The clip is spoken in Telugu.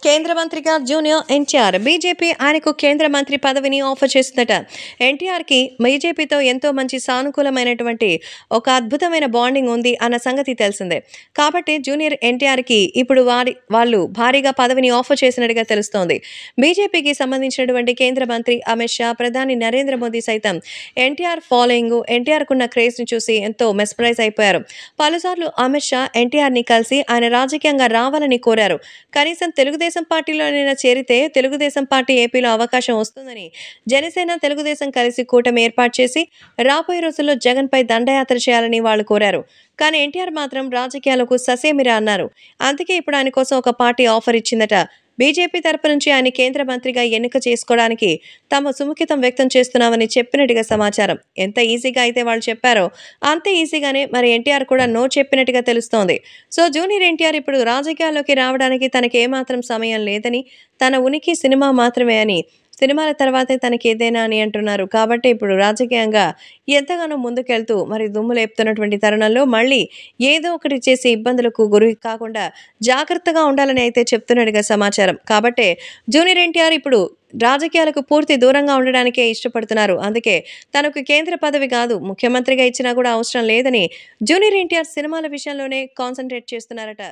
కేంద్ర మంత్రిగా జూనియర్ ఎన్టీఆర్ బీజేపీ ఆయనకు కేంద్ర మంత్రి పదవిని ఆఫర్ చేసిందట. ఎన్టీఆర్కి బీజేపీతో ఎంతో మంచి సానుకూలమైనటువంటి ఒక అద్భుతమైన బాండింగ్ ఉంది అన్న సంగతి తెలిసిందే. కాబట్టి జూనియర్ ఎన్టీఆర్కి ఇప్పుడు వాళ్ళు భారీగా పదవిని ఆఫర్ చేసినట్టుగా తెలుస్తోంది. బీజేపీకి సంబంధించినటువంటి కేంద్ర మంత్రి అమిత్ షా, ప్రధాని నరేంద్ర మోదీ సైతం ఎన్టీఆర్ ఫాలోయింగ్, ఎన్టీఆర్కున్న క్రేజ్ని చూసి ఎంతో మెస్పరైజ్ అయిపోయారు. పలుసార్లు అమిత్ షా ఎన్టీఆర్ని కలిసి ఆయన రాజకీయంగా రావాలని కోరారు. కనీసం తెలుగుదేశం పార్టీలోనైనా చేరితే తెలుగుదేశం పార్టీ ఏపీలో అవకాశం వస్తుందని జనసేన, తెలుగుదేశం కలిసి కూటమి ఏర్పాటు చేసి రాబోయే రోజుల్లో జగన్పై దండయాత్ర చేయాలని వాళ్ళు కోరారు. కానీ ఎన్టీఆర్ మాత్రం రాజకీయాలకు ససేమిరా అన్నారు. అందుకే ఇప్పుడు ఆయన కోసం ఒక పార్టీ ఆఫర్ ఇచ్చిందట. బీజేపీ తరపు నుంచి ఆయన కేంద్ర మంత్రిగా ఎన్నిక చేసుకోవడానికి తాము సుముఖితం వ్యక్తం చేస్తున్నామని చెప్పినట్టుగా సమాచారం. ఎంత ఈజీగా అయితే వాళ్ళు చెప్పారో అంతే ఈజీగానే మరి ఎన్టీఆర్ కూడా నో చెప్పినట్టుగా తెలుస్తోంది. సో జూనియర్ ఎన్టీఆర్ ఇప్పుడు రాజకీయాల్లోకి రావడానికి తనకి ఏమాత్రం సమయం లేదని, తన ఉనికి సినిమా మాత్రమే అని, సినిమాల తర్వాతే తనకి ఏదైనా అని అంటున్నారు. కాబట్టి ఇప్పుడు రాజకీయంగా ఎంతగానో ముందుకెళ్తూ మరి దుమ్ము లేపుతున్నటువంటి తరుణంలో మళ్ళీ ఏదో ఒకటి చేసి ఇబ్బందులకు గురి కాకుండా జాగ్రత్తగా ఉండాలని అయితే చెప్తున్నట్టుగా సమాచారం. కాబట్టే జూనియర్ ఎన్టీఆర్ ఇప్పుడు రాజకీయాలకు పూర్తి దూరంగా ఉండడానికే ఇష్టపడుతున్నారు. అందుకే తనకు కేంద్ర పదవి కాదు, ముఖ్యమంత్రిగా ఇచ్చినా కూడా అవసరం లేదని జూనియర్ ఎన్టీఆర్ సినిమాల విషయంలోనే కాన్సంట్రేట్ చేస్తున్నారట.